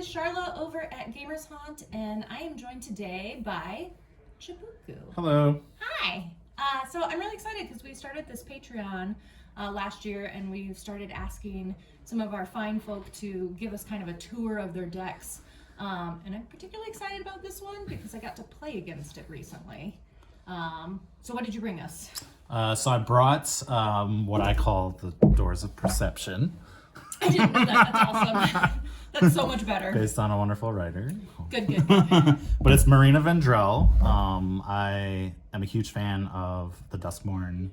is Charla over at Gamers Haunt, and I am joined today by Chabuku. Hello. Hi. So I'm really excited because we started this Patreon last year, and we've started asking some of our fine folk to give us kind of a tour of their decks. And I'm particularly excited about this one because I got to play against it recently. So what did you bring us? So I brought what I call the Doors of Perception. I didn't know that. That's awesome. That's so much better. Based on a wonderful writer. Good. But it's Marina Vendrell. I am a huge fan of the Duskmourn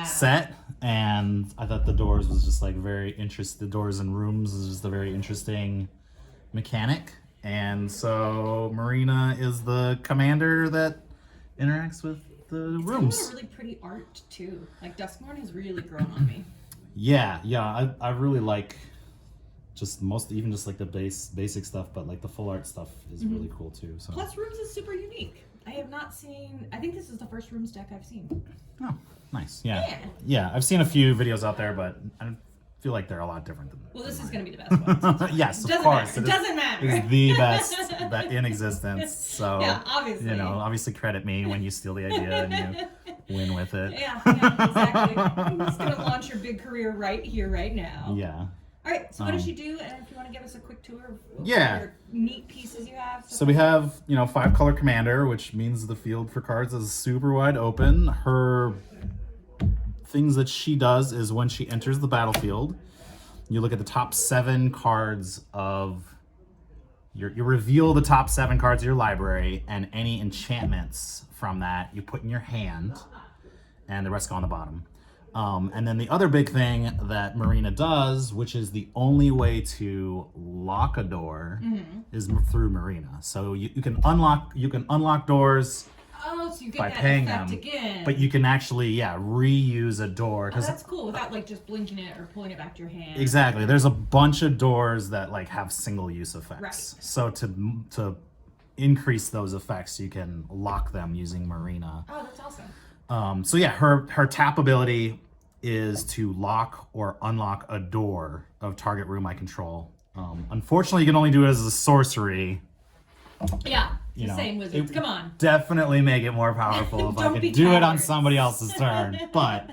set, and I thought the Doors was just like very interesting. The Doors and Rooms is just a very interesting mechanic. And so Marina is the commander that interacts with the rooms. It's kind of a really pretty art too. Like Duskmourn has really grown on me. Yeah, I really like just like the basic stuff, but like the full art stuff is really cool too. So Plus Rooms is super unique. I have not seen, I think this is the first Rooms deck I've seen. Oh, nice. Yeah, I've seen a few videos out there, but I feel like they're a lot different than Well, this is going to be the best one. Yes, of course. It doesn't matter. It's the best in existence. So yeah, obviously. Obviously credit me when you steal the idea and you win with it. Yeah, exactly. I'm just going to launch your big career right here, right now. Yeah. All right, so what does she do? And if you want to give us a quick tour of what your neat pieces you have. So we have, 5-color commander, which means the field for cards is super wide open. Her things that she does is when she enters the battlefield, you look at the top 7 cards of you reveal the top 7 cards of your library, and any enchantments from that you put in your hand, and the rest go on the bottom. And then the other big thing that Marina does, which is the only way to lock a door, is through Marina. So you can unlock doors. Oh, so you get by that paying effect them, again. but you can actually reuse a door. Oh, that's cool without like just blinking it or pulling it back to your hand. Exactly. There's a bunch of doors that like have single use effects. Right. So to increase those effects, you can lock them using Marina. Oh, that's awesome. So yeah, her tap ability is to lock or unlock a door of target room I control. Unfortunately, you can only do it as a sorcery. Yeah. Same wizards. Come on. Definitely make it more powerful if I could do it on somebody else's turn. But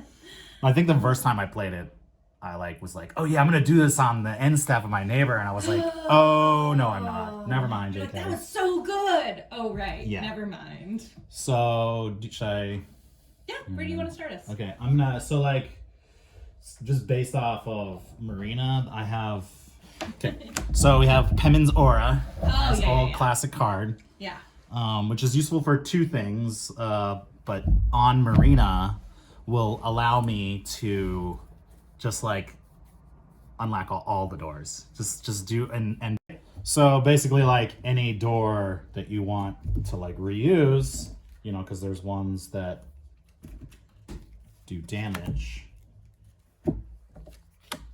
I think the first time I played it, I was like, oh yeah, I'm gonna do this on the end step of my neighbor, and I was like, oh no, I'm not. Never mind, JK. That was so good. Oh right. Yeah. Never mind. So should I? Yeah. Where do you want to start us? Okay, I'm gonna. So like, just based off of Marina, I have. Okay. So we have Pemin's Aura, this old classic card. Yeah. Which is useful for 2 things, but on Marina will allow me to just like unlock all the doors. Just do and so basically like any door that you want to like reuse, because there's ones that do damage,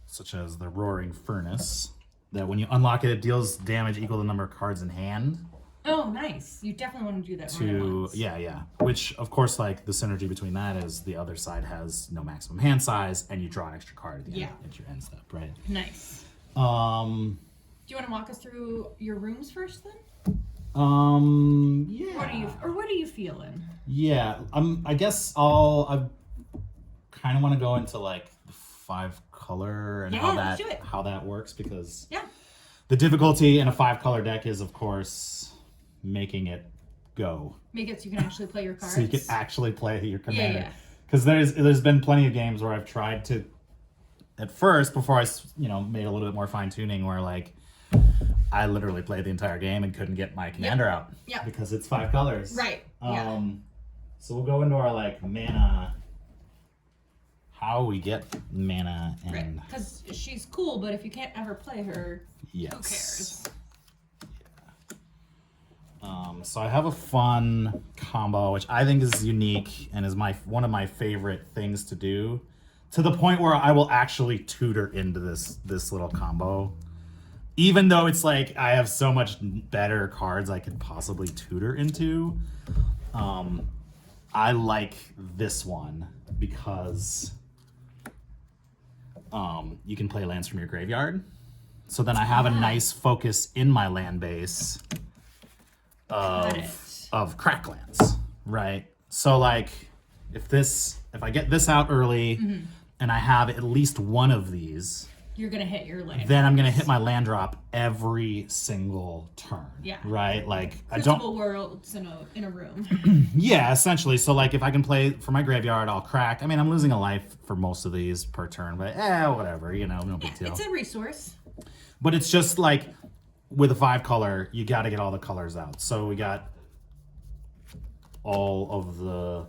such as the Roaring Furnace, that when you unlock it, it deals damage equal to the number of cards in hand. Oh, nice. You definitely want to do that. Yeah. Which, of course, like the synergy between that is the other side has no maximum hand size, and you draw an extra card at the end at your end step, right? Nice. Do you want to walk us through your rooms first, then? Yeah. What are you feeling? Yeah. I guess I kind of want to go into like the 5-color and how that works, because the difficulty in a 5-color deck is, of course, making it go. Make it so you can actually play your cards. So you can actually play your commander. Yeah. Because there's been plenty of games where I've tried to, at first, before I made a little bit more fine tuning, where like I literally played the entire game and couldn't get my commander out. Yeah. Because it's 5 colors. Right. So we'll go into our like mana. How we get mana and because she's cool, but if you can't ever play her, who cares? So I have a fun combo, which I think is unique and is one of my favorite things to do, to the point where I will actually tutor into this little combo, even though it's like I have so much better cards I could possibly tutor into. I like this one because you can play lands from your graveyard, So then I have a Yeah. nice focus in my land base Got it. of cracklands, right? So like if I get this out early and I have at least one of these, You're gonna hit your land. then I'm gonna hit my land drop every single turn. Yeah. Right? Like I Crucible don't. worlds in a room. Yeah, essentially. So like if I can play for my graveyard, I'll crack. I mean, I'm losing a life for most of these per turn, but whatever. You know, no big deal. It's a resource. But it's just like with a 5-color, you got to get all the colors out. So we got all of the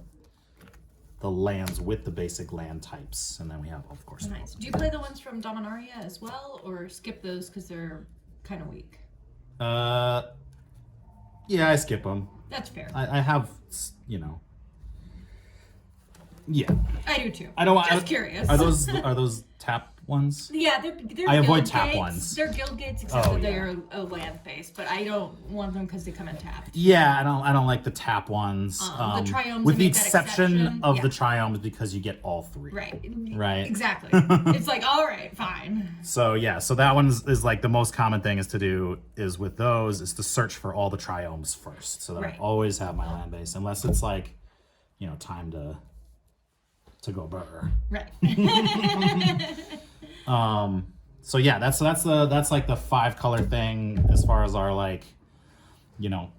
lands with the basic land types, and then we have, of course, Nice. Do you play the ones from Dominaria as well, or skip those because they're kind of weak? yeah, I skip them. That's fair. I have, you know, yeah. I do too. I don't. Just curious. Are those tap ones? Yeah, they're I avoid guild tap gates. ones. They're guild gates, except Oh, that yeah. they're a land base. But I don't want them because they come in tapped. Yeah, I don't like the tap ones. The triomes with the make that exception exception. of Yeah. the triomes because you get all 3. Right. Right. Exactly. It's like, all right, fine. So yeah, so that one is like the most common thing is to do is with those is to search for all the triomes first, so that Right. I always have my land base, unless it's like, you know, time to go burr. Right. So yeah, that's like the 5-color thing as far as our like, you know,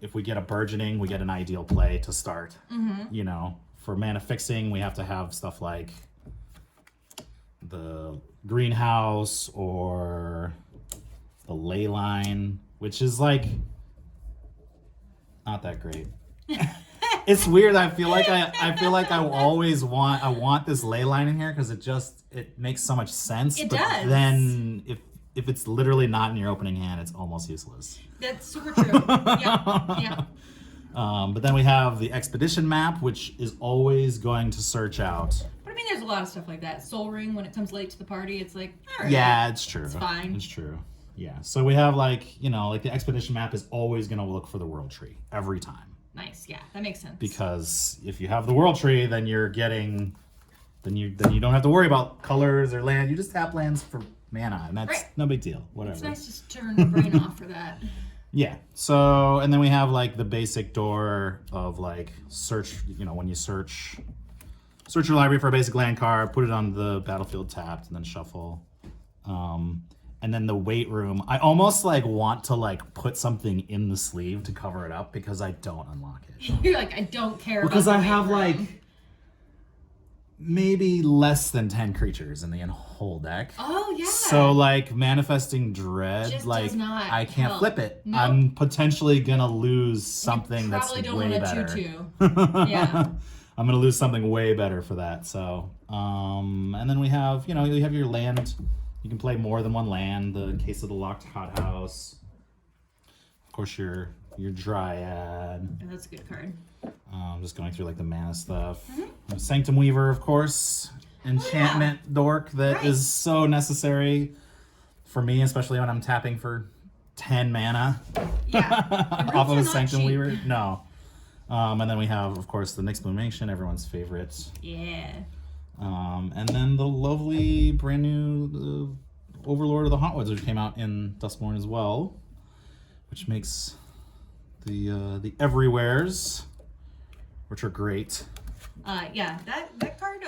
if we get a burgeoning, we get an ideal play to start. You know, for mana fixing, we have to have stuff like the greenhouse or the ley line, which is like not that great. It's weird. I feel like I always want this ley line in here because it makes so much sense. It but does. Then if it's literally not in your opening hand, it's almost useless. That's super true. Yeah. But then we have the expedition map, which is always going to search out. But I mean, there's a lot of stuff like that. Soul Ring, when it comes late to the party, it's like, all right. Yeah, it's true. It's fine. It's true. Yeah. So we have like, you know, like the expedition map is always going to look for the world tree every time. Nice. Yeah, that makes sense. Because if you have the world tree, then you're getting, then you don't have to worry about colors or land. You just tap lands for mana, and that's Right. no big deal. Whatever. It's nice to turn the brain off for that. Yeah. So, and then we have like the basic door of like search. You know, when you search your library for a basic land card, put it on the battlefield tapped, and then shuffle. And then the weight room, I almost like want to like put something in the sleeve to cover it up because I don't unlock it. You're like, I don't care Because about I the have weight like room. maybe less than 10 creatures in the whole deck. Oh, yeah. So like manifesting dread, Just like does not I can't help. flip it. Nope. I'm potentially gonna lose something You that's probably don't way want a better. 2/2. Yeah. I'm gonna lose something way better for that. So, and then we have, you know, you have your land. You can play more than one land. The case of the locked hothouse. Of course, your dryad. Yeah, that's a good card. Just going through like the mana stuff. Sanctum Weaver, of course. Enchantment dork that is Right. so necessary for me, especially when I'm tapping for 10 mana Yeah. off of are a not Sanctum cheap. Weaver. No. And then we have, of course, the Nyx Illumination, everyone's favorite. Yeah. And then the lovely brand new Overlord of the Hauntwoods, which came out in Duskmourn as well, which makes the Everywheres, which are great. Yeah, that card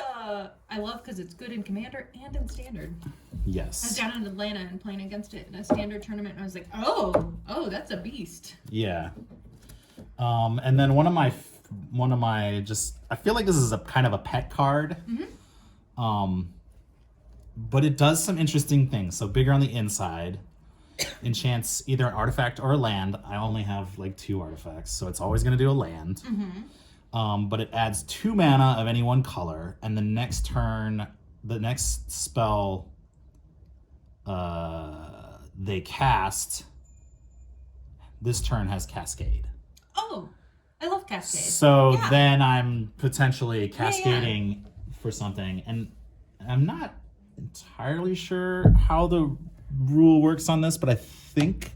I love because it's good in Commander and in Standard. I was Yes. down in Atlanta and playing against it in a Standard tournament, and I was like, oh, that's a beast. Yeah. And then one of my just, I feel like this is a kind of a pet card. But it does some interesting things. So bigger on the inside, enchants either an artifact or a land. I only have like 2 artifacts, so it's always going to do a land. But it adds 2 mana of any one color, and the next turn, the next spell they cast this turn has Cascade. Oh, I love Cascade. So Yeah. then I'm potentially cascading for something, and I'm not entirely sure how the rule works on this, but I think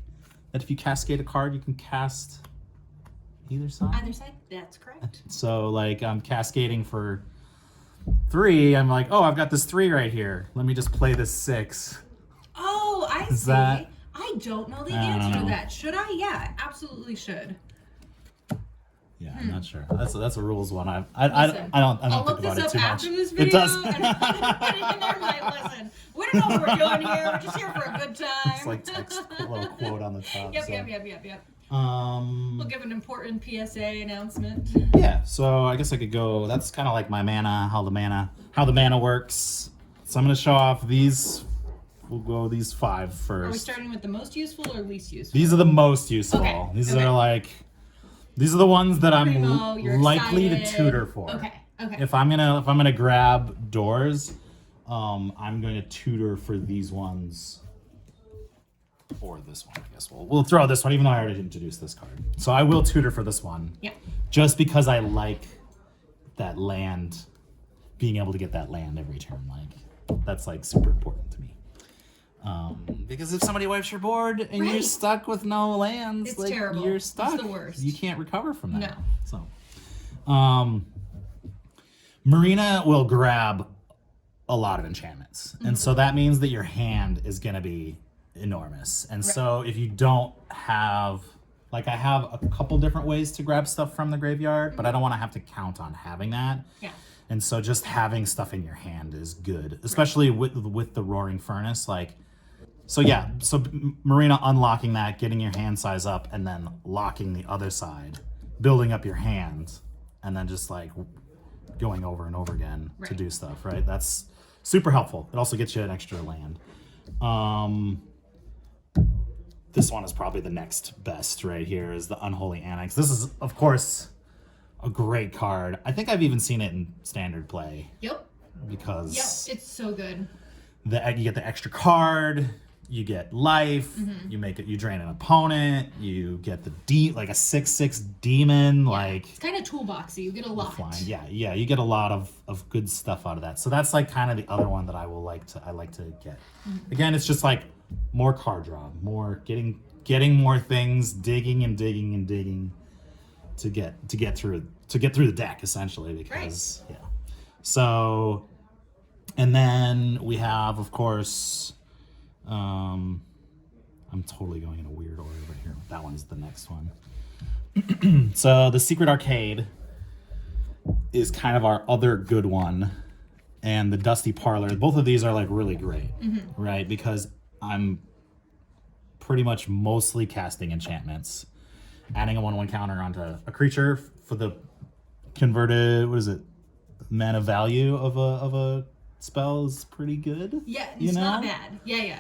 that if you cascade a card, you can cast either side. Either side, that's correct. So like I'm cascading for 3. I'm like, oh, I've got this 3 right here. Let me just play this 6. Oh, Is see. that? I don't know the I don't answer to know. that. Should I? Yeah, absolutely should. Yeah, I'm not sure. That's a rules one. I Listen, don't I'll think look about this it up too much. after this It video does. and put it in there. I'm like, listen, we don't know what we're doing here. We're just here for a good time. It's like text, a little quote on the top. Yep, so. yep. We'll give an important PSA announcement. Yeah, so I guess I could go. That's kind of like my mana, how the mana works. So I'm gonna show off these. We'll go these 5 first. Are we starting with the most useful or least useful? These are the most useful. Okay, These okay. are like, these are the ones that I'm Primo, you're likely to excited. tutor for. Okay. If I'm gonna grab doors, I'm going to tutor for these ones. Or this one, I guess. We'll throw this one, even though I already introduced this card. So I will tutor for this one. Yeah. Just because I like that land, being able to get that land every turn. Like, that's like super important to me. Because if somebody wipes your board and you're Right. stuck with no lands, It's like terrible. you're It's stuck. the worst. You can't recover from that. No. So, Marina will grab a lot of enchantments, and so that means that your hand is gonna be enormous. And so if you don't have, like, I have a couple different ways to grab stuff from the graveyard, but I don't want to have to count on having that. Yeah. And so just having stuff in your hand is good, especially with the Roaring Furnace. Like, so yeah, so Marina unlocking that, getting your hand size up, and then locking the other side, building up your hand, and then just like going over and over again to do stuff, right? That's super helpful. It also gets you an extra land. This one is probably the next best right here, is the Unholy Annex. This is, of course, a great card. I think I've even seen it in standard play. Yep. Because it's so good. you get the extra card, you get life, you drain an opponent, you get like a 6/6 demon, like It's kind of toolboxy. You get a lot. flying. Yeah, you get a lot of good stuff out of that. So that's like kind of the other one that I like to get. Again, it's just like more card draw, more getting more things, digging to get through the deck, essentially, because yeah. So, and then we have, of course, I'm totally going in a weird order right here. That one's the next one. So the Secret Arcade is kind of our other good one, and the Dusty Parlor. Both of these are like really great, right? Because I'm pretty much mostly casting enchantments, adding a 1/1 counter onto a creature for the converted, what is it, mana value of a spell is pretty good. Yeah, it's not bad. Yeah.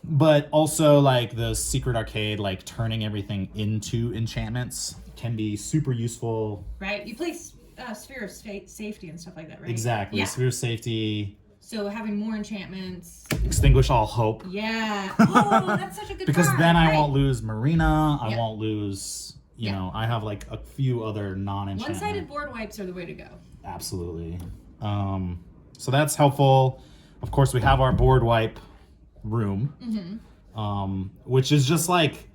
But also, like, the Secret Arcade, like turning everything into enchantments can be super useful. Right. You play Sphere of Safety and stuff like that, right? Exactly. Yeah. Sphere of Safety. So having more enchantments. Extinguish all hope. Yeah. Oh, that's such a good Because card. then I right. won't lose Marina. I Yeah. won't lose, you know, I have like a few other non-enchantment. One-sided board wipes are the way to go. Absolutely. So that's helpful. Of course, we have our board wipe room, which is just like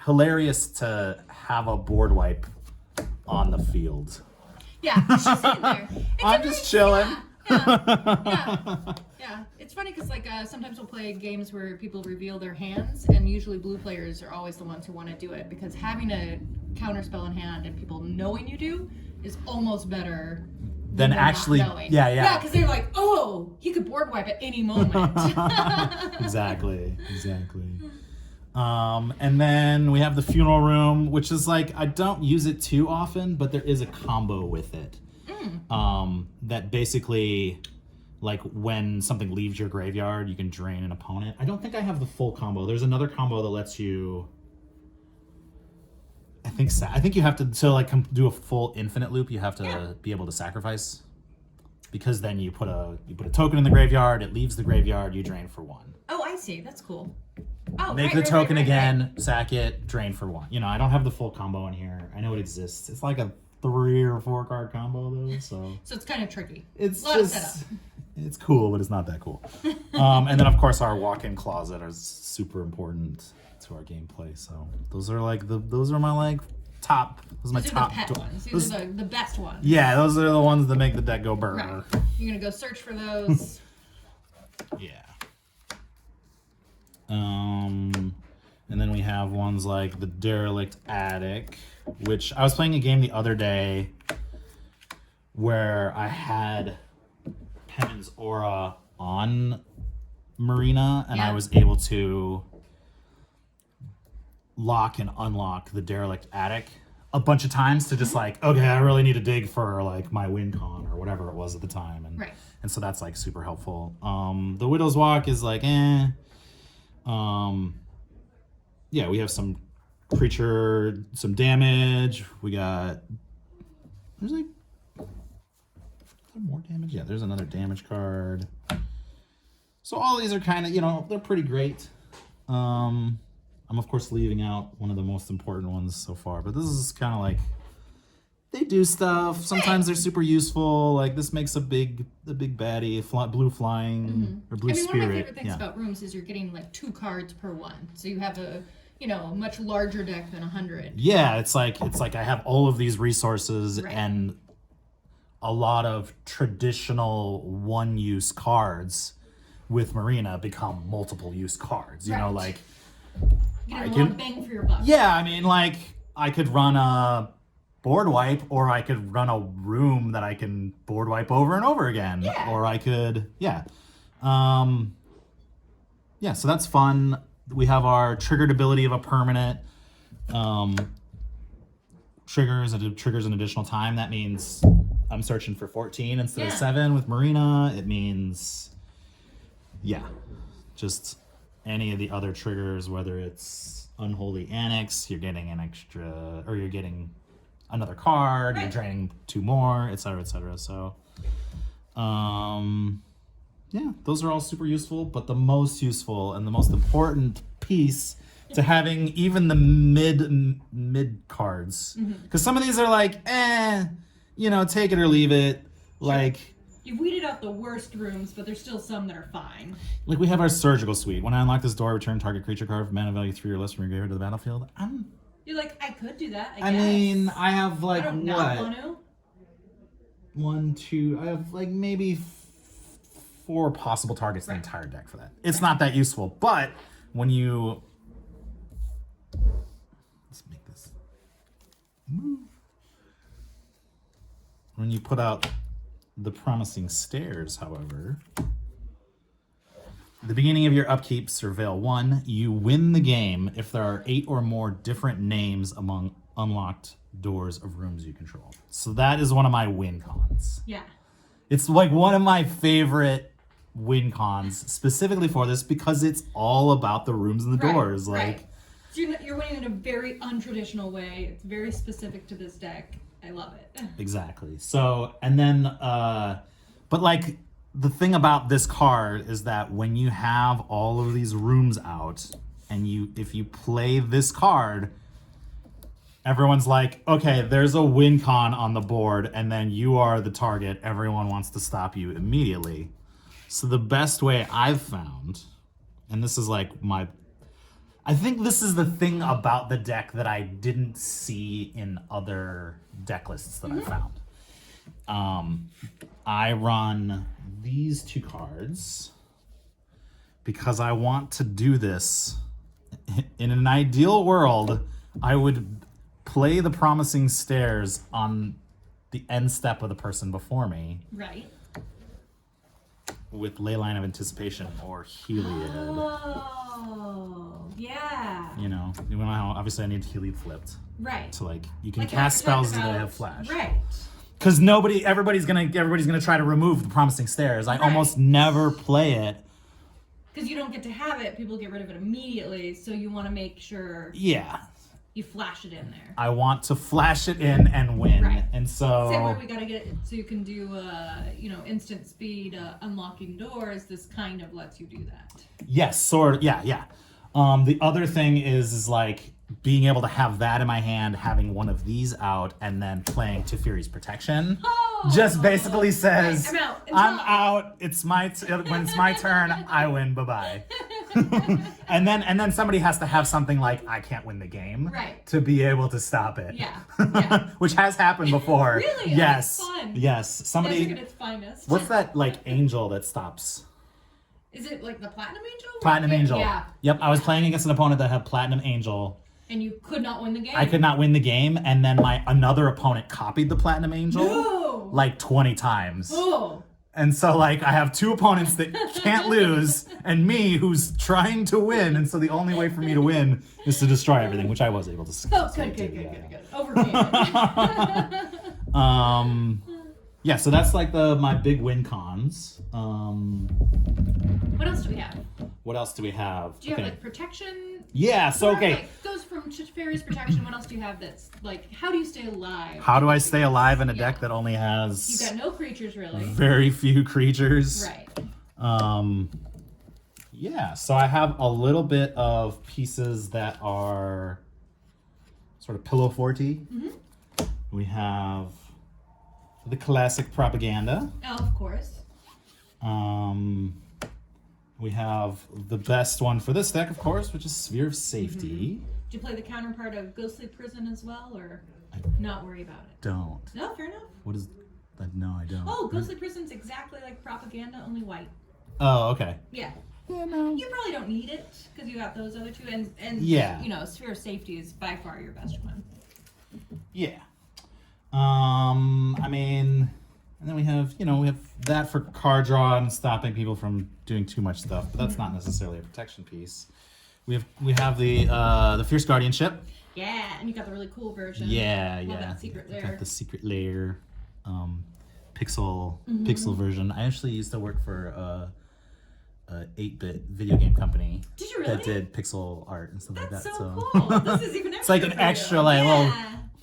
hilarious to have a board wipe on the field. Yeah, it's just sitting there. I'm just chilling. Yeah. It's funny because like sometimes we'll play games where people reveal their hands, and usually blue players are always the ones who want to do it because having a counter spell in hand and people knowing you do is almost better Than them actually, not knowing. yeah. Yeah, because they're like, oh, he could board wipe at any moment. Exactly. And then we have the funeral room, which is like, I don't use it too often, but there is a combo with it. That basically, like, when something leaves your graveyard, you can drain an opponent. I don't think I have the full combo. There's another combo that lets you, I think you have to like do a full infinite loop. You have to be able to sacrifice, because then you put a token in the graveyard. It leaves the graveyard. You drain for 1. Oh, I see. That's cool. Oh, Make the token again. Sack it. Drain for 1. You know, I don't have the full combo in here. I know it exists. It's like a 3 or 4 card combo though. So it's kind of tricky. it's A lot of setup. it's cool, but it's not that cool. And then of course our walk-in closet is super important to our gameplay. So those are my like top. Those are my These top. are the pet ones. These are the best ones. Yeah, those are the ones that make the deck go burr. Right. You're gonna go search for those. Yeah. And then we have ones like the Derelict Attic, which I was playing a game the other day where I had Penance Aura on Marina, and I was able to lock and unlock the Derelict Attic a bunch of times to just like, okay, I really need to dig for like my win con or whatever it was at the time. And so that's like super helpful. The Widow's Walk is like, yeah, we have some creature, some damage. We got, there's like, is there more damage? Yeah, there's another damage card. So all these are kind of, you know, they're pretty great. I'm of course leaving out one of the most important ones so far, but this is kind of like, they do stuff. Sometimes they're super useful. Like this makes a big baddie, blue flying or blue spirit. One of my favorite things about rooms is you're getting like 2 cards per one, so you have a much larger deck than 100. Yeah, it's like I have all of these resources and a lot of traditional one-use cards with Marina become multiple-use cards. You know, like you get a lot of bang for your buck. Yeah, I mean, like I could run a board wipe, or I could run a room that I can board wipe over and over again, or I could, so that's fun. We have our triggered ability of a permanent. Triggers an additional time. That means I'm searching for 14 instead of 7 with Marina. It means, just any of the other triggers, whether it's Unholy Annex, you're getting an extra, or you're getting another card, you're draining 2 more, etc., etc. So, those are all super useful, but the most useful and the most important piece to having even the mid cards, because some of these are like, take it or leave it. Like, you've weeded out the worst rooms, but there's still some that are fine. Like we have our Surgical Suite. When I unlock this door, return target creature card from mana value 3 or less from your graveyard to the battlefield. You're like, I could do that. I mean, I have like I don't not want to. 1, 2. I have like maybe 4 possible targets in the entire deck for that. It's not that useful, but when you let's make this move. When you put out the Promising Stairs, however, at the beginning of your upkeep, Surveil 1, you win the game if there are 8 or more different names among unlocked doors of rooms you control. So that is one of my win cons. Yeah. It's like one of my favorite win cons specifically for this because it's all about the rooms and the doors. Like, so you're winning in a very untraditional way. It's very specific to this deck. I love it. Exactly. So, and then, but like the thing about this card is that when you have all of these rooms out and if you play this card, everyone's like, okay, there's a win con on the board and then you are the target. Everyone wants to stop you immediately. So the best way I've found, and this is like I think this is the thing about the deck that I didn't see in other deck lists that I found. I run these 2 cards because I want to do this. In an ideal world, I would play the Promising Stairs on the end step of the person before me. Right. With Leyline of Anticipation or Heliod. Oh, yeah. You know how obviously I need Heliod flipped. Right. So like you can cast spells that have flash. Right. Because everybody's gonna try to remove the Promising Stairs. I almost never play it. Because you don't get to have it, people get rid of it immediately. So you want to make sure. Yeah. You flash it in there. I want to flash it in and win. Right. And so same way we gotta get it so you can do instant speed unlocking doors. This kind of lets you do that. Yes, sort of. Yeah. The other thing is like being able to have that in my hand, having one of these out, and then playing Teferi's Protection. Just basically says, right, I'm out. It's when it's my turn, I win. Bye-bye. and then somebody has to have something like, I can't win the game, to be able to stop it. Yeah. Which has happened before. Really? Yes. That's fun. Yes. Somebody. Magic at its finest. What's that like angel that stops? Is it like the Platinum Angel? Platinum Angel. Yeah. Yep, I was playing against an opponent that had Platinum Angel. And you could not win the game? I could not win the game, and then another opponent copied the Platinum Angel like 20 times. Oh. And so, like, I have two opponents that can't lose, and me who's trying to win. And so the only way for me to win is to destroy everything, which I was able to. Oh, good. Overcame it. Yeah, so that's like my big win cons. What else do we have? What else do we have? Do you have like protection? Yeah, so okay. Like, goes from Fairy's protection. What else do you have that's like, how do you stay alive? How do I stay alive in a deck that only has... You've got no creatures really. Very few creatures. Right. Yeah, so I have a little bit of pieces that are sort of pillow forty. Mm-hmm. We have the classic propaganda. Oh, of course. We have the best one for this deck, of course, which is Sphere of Safety. Mm-hmm. Do you play the counterpart of Ghostly Prison as well, or not worry about it? Don't. No, fair enough. What is that? No, I don't. Oh, Ghostly Prison's exactly like propaganda, only white. Oh, okay. Yeah. Yeah, no. You probably don't need it because you got those other two, and yeah, you know, Sphere of Safety is by far your best one. Yeah. I mean, and then we have that for card draw and stopping people from doing too much stuff, but that's not necessarily a protection piece. We have the Fierce Guardianship. Yeah, and you got the really cool version. Yeah, Love yeah. that secret layer. Got the secret layer, pixel version. I actually used to work for a 8-bit video game company. Did you really? That did pixel art and stuff like that. That's so cool. This is even extra. It's like an extra little,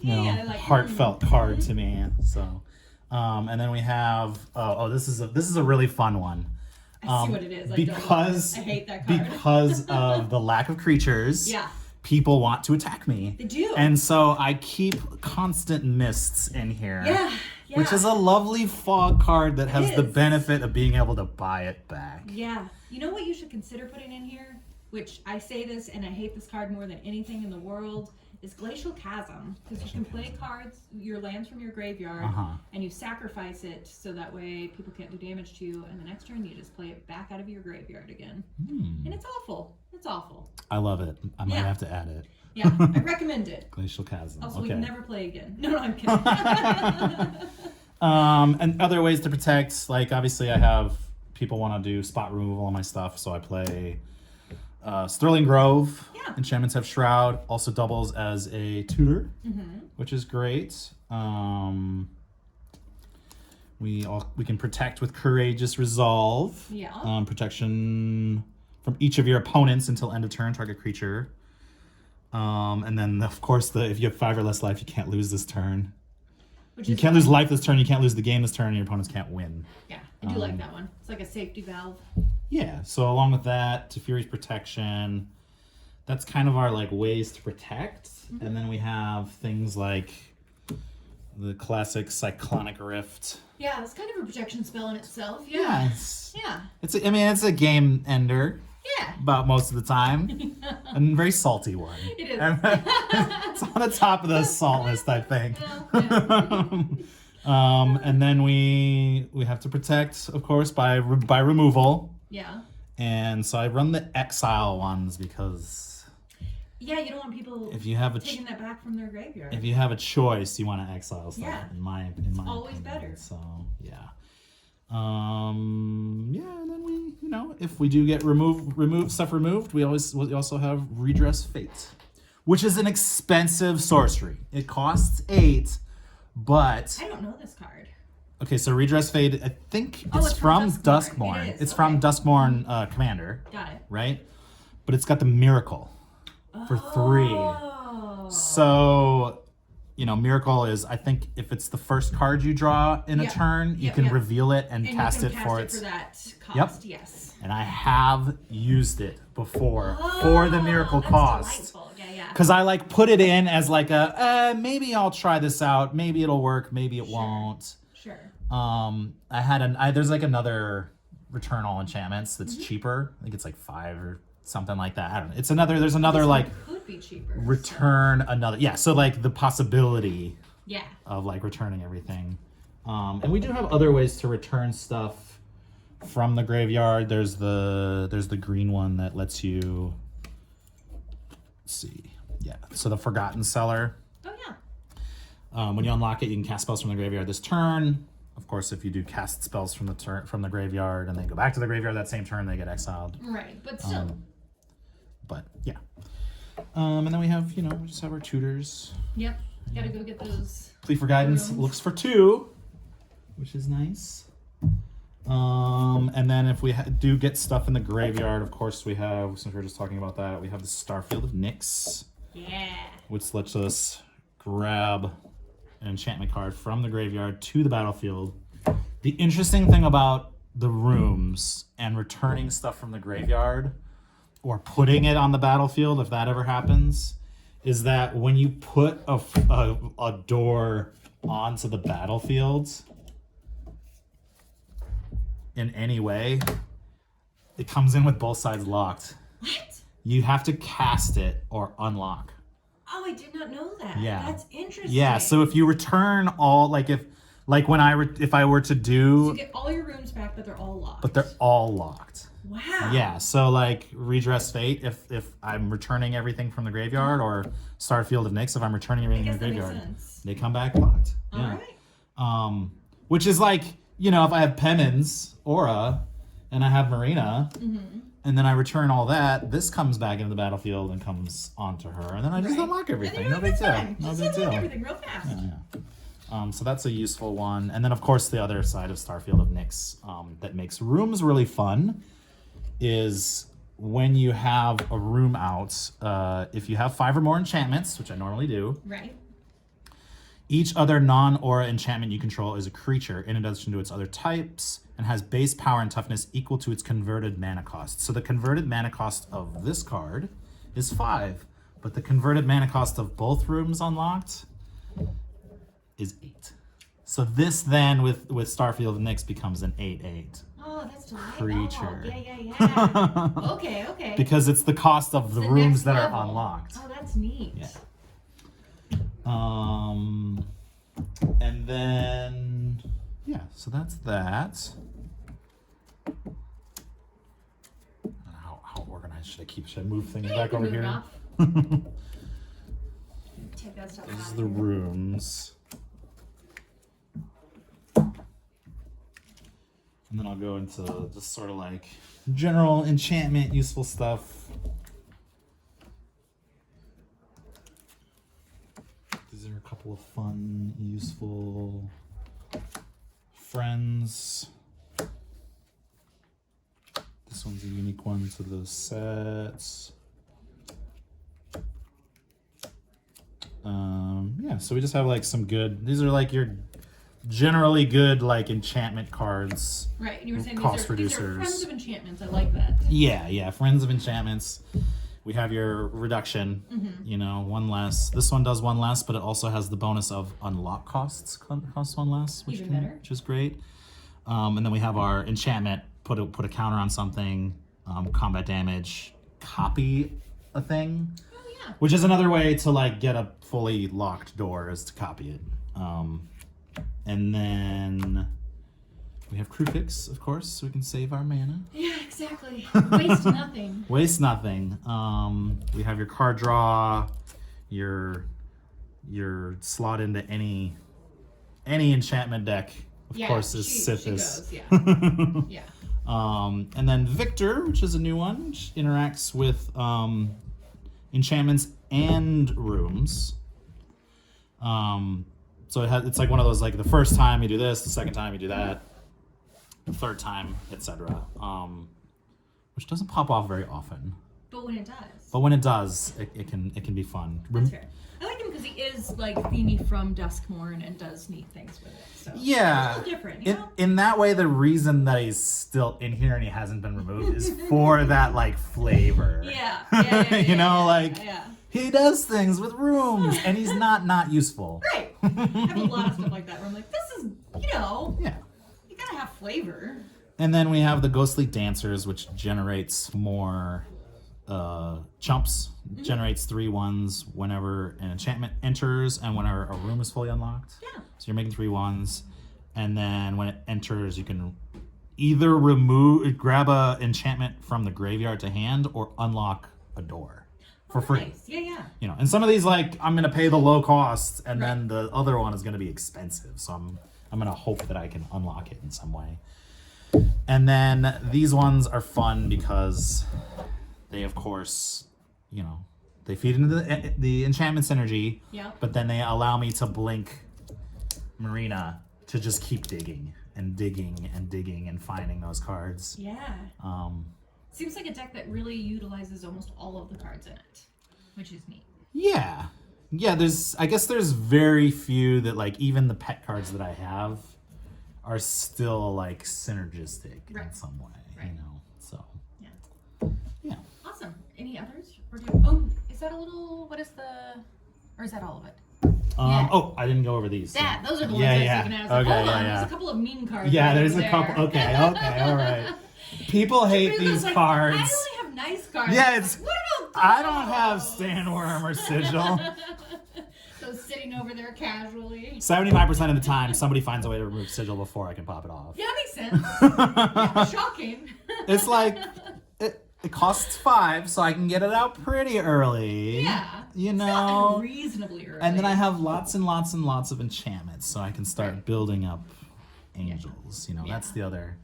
like, heartfelt card to me. So, and then we have this is a really fun one. I see what it is. Because I hate that card. Because of the lack of creatures. Yeah. People want to attack me. They do. And so I keep constant mists in here. Yeah. Which is a lovely fog card that has the benefit of being able to buy it back. Yeah. You know what you should consider putting in here? Which I say this and I hate this card more than anything in the world, is Glacial Chasm. Because you can play cards, your lands from your graveyard, and you sacrifice it so that way people can't do damage to you, and the next turn you just play it back out of your graveyard again. And it's awful. It's awful. I love it. I might have to add it. Yeah, I recommend it. Glacial Chasm. Also, we can never play again. No, I'm kidding. And other ways to protect, like obviously I have people want to do spot removal on my stuff, so I play Sterling Grove. Yeah. Enchantments have Shroud. Also doubles as a tutor, which is great. We can protect with Courageous Resolve. Yeah. Protection from each of your opponents until end of turn, target creature. And then of course if you have 5 or less life, you can't lose this turn. You can't lose life this turn, you can't lose the game this turn, and your opponents can't win. Yeah, I do like that one. It's like a safety valve. Yeah, so along with that, to Fury's protection, that's kind of our like ways to protect. And then we have things like the classic Cyclonic Rift. Yeah, that's kind of a protection spell in itself. Yeah. It's it's a game ender. Yeah. About most of the time. And very salty one. It is. It's on the top of the salt list, I think. Yeah. And then we have to protect, of course, by removal. Yeah. And so I run the exile ones because yeah, you don't want people taking that back from their graveyard. If you have a choice, you want to exile stuff. Yeah. In my always opinion. better. So yeah. And then we, if we do get stuff removed, we also have Redress Fate, which is an expensive sorcery. It costs 8, but I don't know this card. Okay, so Redress Fate, I think it's from Duskmourn. Duskmourn. It's from Duskmourn Commander. Got it. Right? But it's got the Miracle for 3. So, Miracle is, I think, if it's the first card you draw in a turn, you can reveal it and cast it for its... for that cost, yes. And I have used it before for the Miracle cost. Delightful. Yeah. Because I put it in as like maybe I'll try this out. Maybe it'll work. Maybe it won't. Sure. There's another Return All Enchantments that's cheaper. I think it's 5 or something like that. I don't know. There's another could be cheaper. Return another. Yeah. So the possibility. Yeah. Of returning everything. And we do have other ways to return stuff from the graveyard. There's the green one that lets you, let's see, yeah. So the Forgotten Cellar. Oh yeah. When you unlock it, you can cast spells from the graveyard this turn. Of course, if you do cast spells from the graveyard and then go back to the graveyard that same turn, they get exiled. Right, but still. But yeah. And then we have, we just have our tutors. Yep. Gotta go get those. Plea for Guidance looks for 2, which is nice. And then if we do get stuff in the graveyard, of course we have, since we were just talking about that, we have the Starfield of Nyx. Yeah. Which lets us grab an enchantment card from the graveyard to the battlefield. The interesting thing about the rooms and returning stuff from the graveyard or putting it on the battlefield, if that ever happens, is that when you put a door onto the battlefield in any way, it comes in with both sides locked. What? You have to cast it or unlock. Oh, I did not know that. Yeah. That's interesting. Yeah, so if you return all, if I were to do... So you get all your rooms back, but they're all locked. But they're all locked. Wow. Yeah, so Redress Fate, if I'm returning everything from the graveyard, or Starfield of Nyx, if I'm returning everything from the graveyard, they come back locked. Yeah. All right. Which is if I have Pemin's Aura, and I have Marina, and then I return all that, this comes back into the battlefield and comes onto her, and then I just unlock everything. No big deal. No big deal. Everything real fast. Yeah. So that's a useful one. And then, of course, the other side of Starfield of Nyx that makes rooms really fun is when you have a room out, if you have 5 or more enchantments, which I normally do, right. Each other non-aura enchantment you control is a creature in addition to its other types and has base power and toughness equal to its converted mana cost. So the converted mana cost of this card is 5, but the converted mana cost of both rooms unlocked is 8. So this then with Starfield of Nyx becomes an 8/8. Oh, that's delightful. Creature. Yeah. Okay. Because it's the cost of the rooms that are unlocked. Oh, that's neat. Yeah. And then, so that's that. How organized should I keep? Should I move things back over here? Take that stuff out. These are the rooms. And then I'll go into just sort of general enchantment, useful stuff. These are a couple of fun, useful friends. This one's a unique one to those sets. So we just have some good, these are your generally good enchantment cards. Right, and you were saying cost these are reducers. friends of enchantments. I like that. Yeah, friends of enchantments. We have your reduction, one less. This one does one less, but it also has the bonus of unlock costs, costs one less, which is great. And then we have our enchantment, put a counter on something, combat damage, copy a thing. Oh yeah. Which is another way to get a fully locked door is to copy it. And then we have crew fix, of course, so we can save our mana. Yeah, exactly. Waste nothing. Waste nothing. We have your card draw, your slot into any enchantment deck. Of course, is Sithis. She goes, yeah. And then Victor, which is a new one, which interacts with enchantments and rooms. So it's one of those the first time you do this, the second time you do that, the third time, etc. Which doesn't pop off very often. But when it does. It can be fun. That's fair. I like him because he is Themey from Duskmourn and does neat things with it. So yeah, it's a little different, you know? In that way, the reason that he's still in here and he hasn't been removed is for that flavor. Yeah. Yeah. He does things with rooms and he's not useful. Right. I have a lot of stuff like that where I'm this is, Yeah. You gotta have flavor. And then we have the Ghostly Dancers, which generates more chumps. Generates 3 1s whenever an enchantment enters and whenever a room is fully unlocked. Yeah. So you're making 3 1s. And then when it enters, you can either grab a enchantment from the graveyard to hand, or unlock a door for free. Nice. Yeah. You know, and some of these, like, I'm gonna pay the low cost, and then the other one is gonna be expensive. So I'm gonna hope that I can unlock it in some way. And then these ones are fun because they, of course, you know, they feed into the enchantment's energy. Yeah. But then they allow me to blink Marina to just keep digging and digging and digging and finding those cards. Yeah. Seems like a deck that really utilizes almost all of the cards in it, which is neat. Yeah. I guess there's very few that, like, even the pet cards that I have are still, like, synergistic in some way, you know. So yeah. Awesome. Any others? Or is that or is that all of it? Oh, I didn't go over these. Those are the ones I was looking at. I was like, hold on, there's a couple of mean cards. Yeah, there's a couple. Okay, all right. People hate these cards. I only have nice cards. Yeah, what about those? I don't have Sandworm or Sigil. So sitting over there casually. 75% of the time, somebody finds a way to remove Sigil before I can pop it off. Yeah, makes sense. Shocking. It's like, it costs 5, so I can get it out pretty early. Yeah. You know? Reasonably early. And then I have lots and lots and lots of enchantments, so I can start building up angels. You know, that's the other.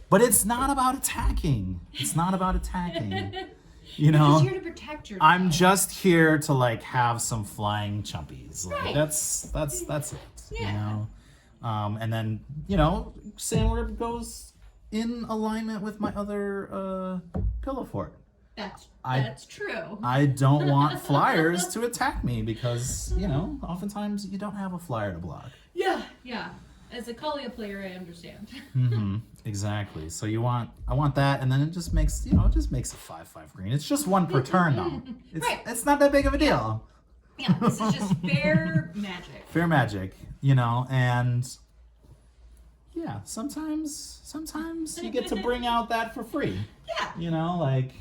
But it's not about attacking. You know? You're just here to protect yourself. I'm just here to, like, have some flying chumpies. Like, that's it. Yeah. You know? And then, you know, Sandworm goes in alignment with my other pillow fort. That's true. I don't want flyers to attack me because, you know, oftentimes you don't have a flyer to block. Yeah. As a Kalia player, I understand. Exactly. So I want that, and then it just makes, you know, a 5/5 green. It's just one per turn, though. It's not that big of a deal. Yeah, this is just fair magic. Fair magic, you know, and yeah, sometimes you get to bring out that for free. Yeah. You know, like,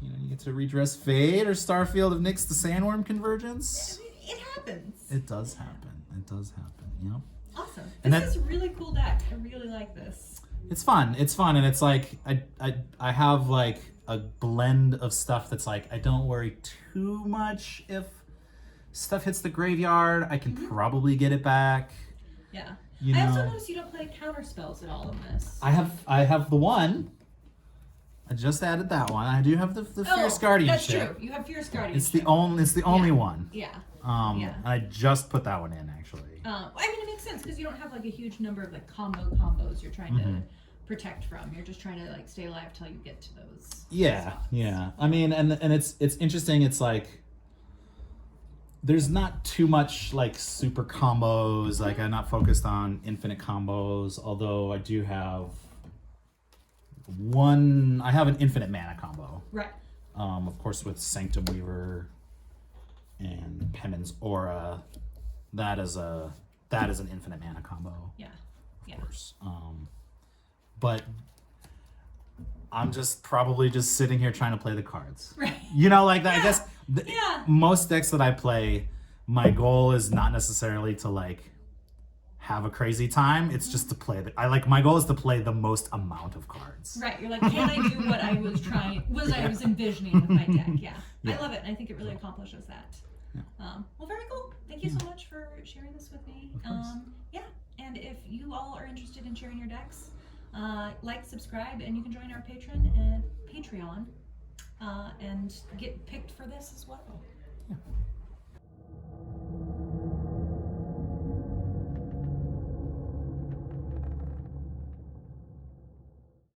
you know, you get to redress Fade or Starfield of Nyx the Sandworm Convergence. It happens. It does happen, you know. Awesome. This is a really cool deck. I really like this. It's fun, and it's like, I have, like, a blend of stuff that's like, I don't worry too much if stuff hits the graveyard. I can probably get it back. Yeah. You know? I also noticed you don't play counter spells at all in this. I have the one. I just added that one. I do have the Fierce Guardianship. That's true. You have Fierce Guardianship. It's the only one. Yeah. I just put that one in, actually. I mean, it makes sense because you don't have, like, a huge number of, like, combos you're trying to protect from. You're just trying to, like, stay alive till you get to those. Yeah. I mean, and it's interesting. It's like, there's not too much, like, super combos. Like, I'm not focused on infinite combos, although I do have I have an infinite mana combo. Right. Of course, with Sanctum Weaver and Pemin's Aura, that is an infinite mana combo. Yeah. Of course. But I'm just probably just sitting here trying to play the cards. Right. You know, like that. Yeah. I guess most decks that I play, my goal is not necessarily to, like, have a crazy time. It's just to play my goal is to play the most amount of cards. Right. You're like, can I do what I was envisioning with my deck? Yeah. I love it, and I think it really accomplishes that. Yeah. Well, very cool. Thank you so much for sharing this with me. Yeah. And if you all are interested in sharing your decks, like, subscribe, and you can join our Patreon and get picked for this as well. Yeah.